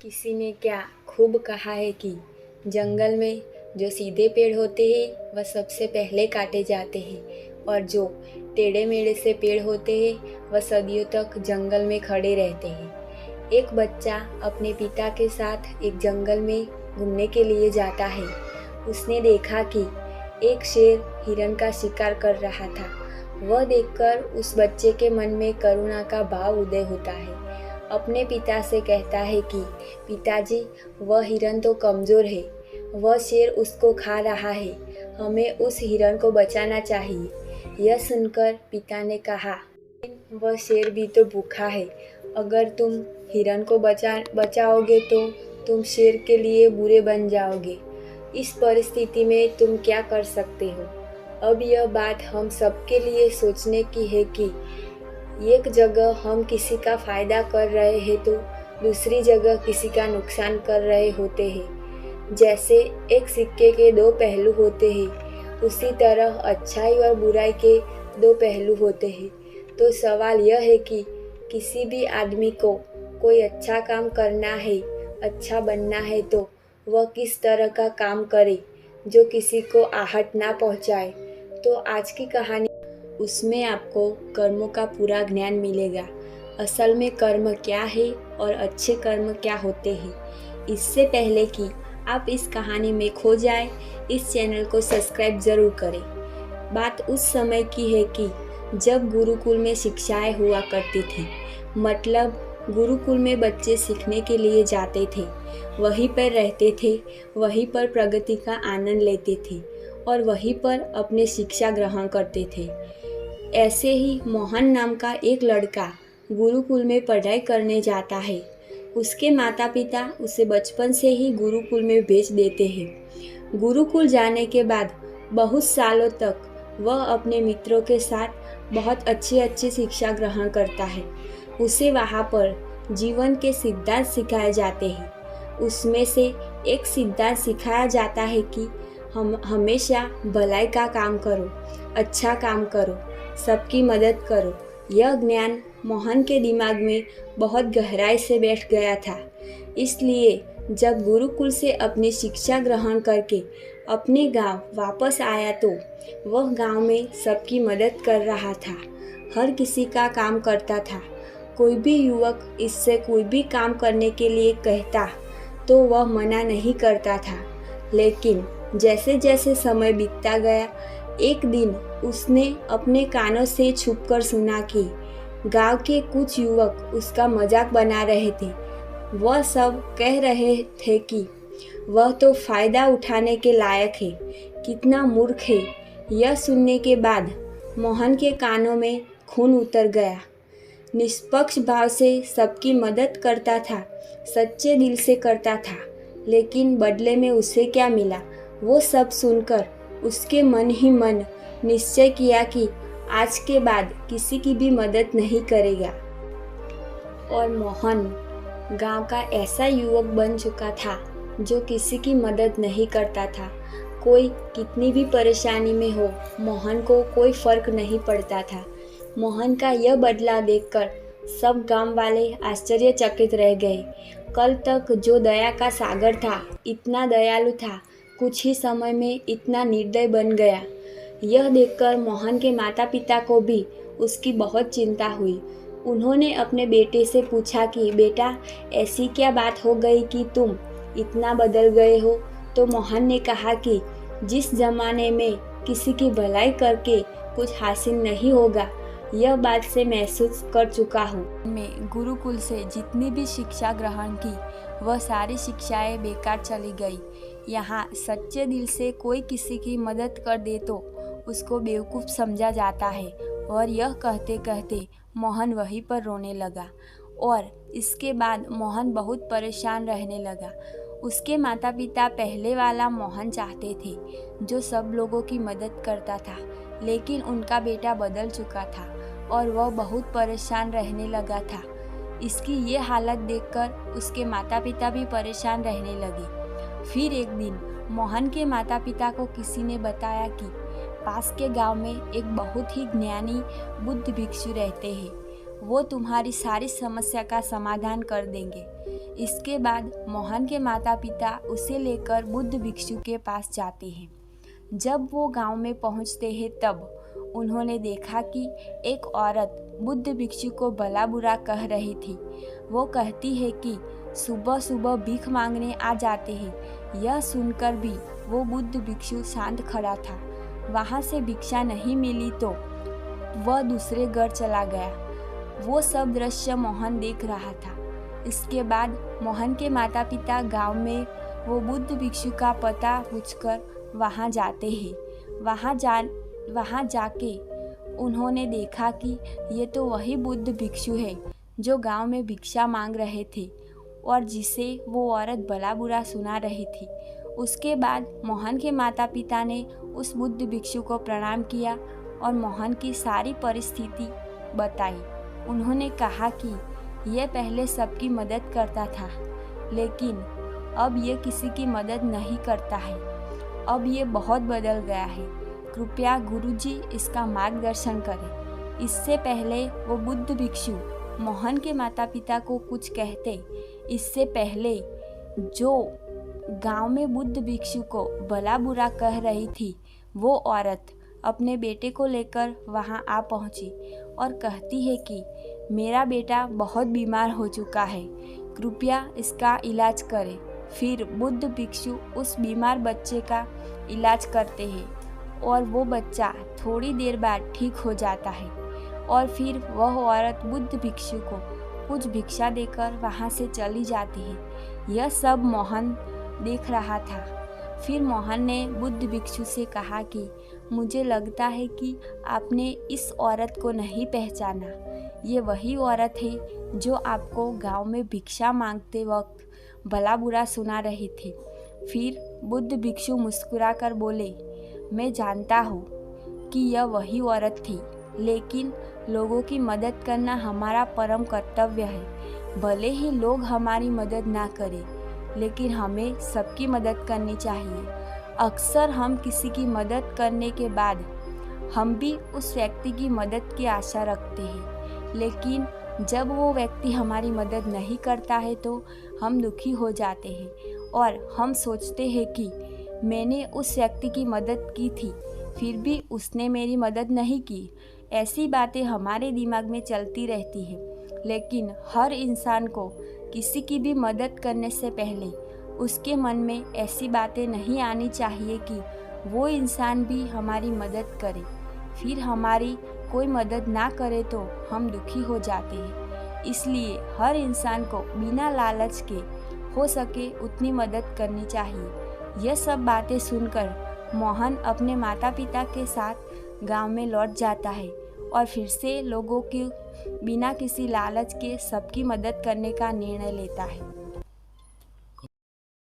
किसी ने क्या खूब कहा है कि जंगल में जो सीधे पेड़ होते हैं वह सबसे पहले काटे जाते हैं और जो टेढ़े मेढ़े से पेड़ होते हैं वह सदियों तक जंगल में खड़े रहते हैं। एक बच्चा अपने पिता के साथ एक जंगल में घूमने के लिए जाता है। उसने देखा कि एक शेर हिरन का शिकार कर रहा था। वह देखकर उस बच्चे के मन में करुणा का भाव उदय होता है। अपने पिता से कहता है कि पिताजी, वह हिरन तो कमज़ोर है, वह शेर उसको खा रहा है, हमें उस हिरन को बचाना चाहिए। यह सुनकर पिता ने कहा, वह शेर भी तो भूखा है, अगर तुम हिरन को बचाओगे तो तुम शेर के लिए बुरे बन जाओगे। इस परिस्थिति में तुम क्या कर सकते हो? अब यह बात हम सबके लिए सोचने की है कि एक जगह हम किसी का फ़ायदा कर रहे हैं तो दूसरी जगह किसी का नुकसान कर रहे होते हैं। जैसे एक सिक्के के दो पहलू होते हैं, उसी तरह अच्छाई और बुराई के दो पहलू होते हैं। तो सवाल यह है कि किसी भी आदमी को कोई अच्छा काम करना है, अच्छा बनना है तो वह किस तरह का काम करे जो किसी को आहट ना पहुंचाए। तो आज की कहानी, उसमें आपको कर्मों का पूरा ज्ञान मिलेगा। असल में कर्म क्या है और अच्छे कर्म क्या होते हैं। इससे पहले कि आप इस कहानी में खो जाए, इस चैनल को सब्सक्राइब ज़रूर करें। बात उस समय की है कि जब गुरुकुल में शिक्षाएं हुआ करती थी। मतलब गुरुकुल में बच्चे सीखने के लिए जाते थे, वहीं पर रहते थे, वहीं पर प्रगति का आनंद लेते थे और वहीं पर अपने शिक्षा ग्रहण करते थे। ऐसे ही मोहन नाम का एक लड़का गुरुकुल में पढ़ाई करने जाता है। उसके माता पिता उसे बचपन से ही गुरुकुल में भेज देते हैं। गुरुकुल जाने के बाद बहुत सालों तक वह अपने मित्रों के साथ बहुत अच्छी शिक्षा ग्रहण करता है। उसे वहाँ पर जीवन के सिद्धांत सिखाए जाते हैं। उसमें से एक सिद्धांत सिखाया जाता है कि हम हमेशा भलाई का काम करो, अच्छा काम करो, सबकी मदद करो। यह ज्ञान मोहन के दिमाग में बहुत गहराई से बैठ गया था। इसलिए जब गुरुकुल से अपनी शिक्षा ग्रहण करके अपने गांव वापस आया तो वह गांव में सबकी मदद कर रहा था, हर किसी का काम करता था। कोई भी युवक इससे कोई भी काम करने के लिए कहता तो वह मना नहीं करता था। लेकिन जैसे जैसे समय बीतता गया, एक दिन उसने अपने कानों से छुपकर सुना कि गांव के कुछ युवक उसका मजाक बना रहे थे। वह सब कह रहे थे कि वह तो फ़ायदा उठाने के लायक है, कितना मूर्ख है। यह सुनने के बाद मोहन के कानों में खून उतर गया। निष्पक्ष भाव से सबकी मदद करता था, सच्चे दिल से करता था, लेकिन बदले में उसे क्या मिला? वो सब सुनकर उसके मन ही मन निश्चय किया कि आज के बाद किसी की भी मदद नहीं करेगा। और मोहन गांव का ऐसा युवक बन चुका था जो किसी की मदद नहीं करता था। कोई कितनी भी परेशानी में हो, मोहन को कोई फर्क नहीं पड़ता था। मोहन का यह बदलाव देखकर सब गांव वाले आश्चर्यचकित रह गए। कल तक जो दया का सागर था, इतना दयालु था, कुछ ही समय में इतना निर्दय बन गया। यह देखकर मोहन के माता पिता को भी उसकी बहुत चिंता हुई। उन्होंने अपने बेटे से पूछा कि बेटा, ऐसी क्या बात हो गई कि तुम इतना बदल गए हो? तो मोहन ने कहा कि जिस जमाने में किसी की भलाई करके कुछ हासिल नहीं होगा, यह बात से महसूस कर चुका हूँ। मैं गुरुकुल से जितनी भी शिक्षा ग्रहण की, वह सारी शिक्षाएं बेकार चली गई। यहाँ सच्चे दिल से कोई किसी की मदद कर दे तो उसको बेवकूफ़ समझा जाता है। और यह कहते कहते मोहन वहीं पर रोने लगा। और इसके बाद मोहन बहुत परेशान रहने लगा। उसके माता पिता पहले वाला मोहन चाहते थे जो सब लोगों की मदद करता था, लेकिन उनका बेटा बदल चुका था और वह बहुत परेशान रहने लगा था। इसकी ये हालत देखकर उसके माता पिता भी परेशान रहने लगे। फिर एक दिन मोहन के माता पिता को किसी ने बताया कि पास के गांव में एक बहुत ही ज्ञानी बुद्ध भिक्षु रहते हैं। वो तुम्हारी सारी समस्या का समाधान कर देंगे। इसके बाद मोहन के माता पिता उसे लेकर बुद्ध भिक्षु के पास जाते हैं। जब वो गांव में पहुंचते हैं तब उन्होंने देखा कि एक औरत बुद्ध भिक्षु को भला बुरा कह रही थी। वो कहती है कि सुबह सुबह भीख मांगने आ जाते हैं। यह सुनकर भी वो बुद्ध भिक्षु शांत खड़ा था। वहाँ से भिक्षा नहीं मिली तो वह दूसरे घर चला गया। वो सब दृश्य मोहन देख रहा था। इसके बाद मोहन के माता पिता गांव में वो बुद्ध भिक्षु का पता पूछकर वहाँ जाते हैं। वहाँ जाके उन्होंने देखा कि ये तो वही बुद्ध भिक्षु है जो गांव में भिक्षा मांग रहे थे और जिसे वो औरत भला बुरा सुना रही थी। उसके बाद मोहन के माता पिता ने उस बुद्ध भिक्षु को प्रणाम किया और मोहन की सारी परिस्थिति बताई। उन्होंने कहा कि यह पहले सबकी मदद करता था, लेकिन अब ये किसी की मदद नहीं करता है। अब ये बहुत बदल गया है। कृपया गुरुजी इसका मार्गदर्शन करें। इससे पहले वो बुद्ध भिक्षु मोहन के माता पिता को कुछ कहते, इससे पहले जो गांव में बुद्ध भिक्षु को भला बुरा कह रही थी, वो औरत अपने बेटे को लेकर वहां आ पहुंची और कहती है कि मेरा बेटा बहुत बीमार हो चुका है, कृपया इसका इलाज करें। फिर बुद्ध भिक्षु उस बीमार बच्चे का इलाज करते हैं और वो बच्चा थोड़ी देर बाद ठीक हो जाता है और फिर वह औरत बुद्ध भिक्षु को कुछ भिक्षा देकर वहाँ से चली जाती है। यह सब मोहन देख रहा था। फिर मोहन ने बुद्ध भिक्षु से कहा कि मुझे लगता है कि आपने इस औरत को नहीं पहचाना। ये वही औरत है जो आपको गांव में भिक्षा मांगते वक्त भला बुरा सुना रही थी। फिर बुद्ध भिक्षु मुस्कुराकर बोले, मैं जानता हूँ कि यह वही औरत थी, लेकिन लोगों की मदद करना हमारा परम कर्तव्य है। भले ही लोग हमारी मदद ना करें, लेकिन हमें सबकी मदद करनी चाहिए। अक्सर हम किसी की मदद करने के बाद हम भी उस व्यक्ति की मदद की आशा रखते हैं, लेकिन जब वो व्यक्ति हमारी मदद नहीं करता है तो हम दुखी हो जाते हैं और हम सोचते हैं कि मैंने उस व्यक्ति की मदद की थी, फिर भी उसने मेरी मदद नहीं की। ऐसी बातें हमारे दिमाग में चलती रहती है, लेकिन हर इंसान को किसी की भी मदद करने से पहले उसके मन में ऐसी बातें नहीं आनी चाहिए कि वो इंसान भी हमारी मदद करे। फिर हमारी कोई मदद ना करे तो हम दुखी हो जाते हैं। इसलिए हर इंसान को बिना लालच के हो सके उतनी मदद करनी चाहिए। यह सब बातें सुनकर मोहन अपने माता पिता के साथ गांव में लौट जाता है और फिर से लोगों के बिना किसी लालच के सबकी मदद करने का निर्णय लेता है।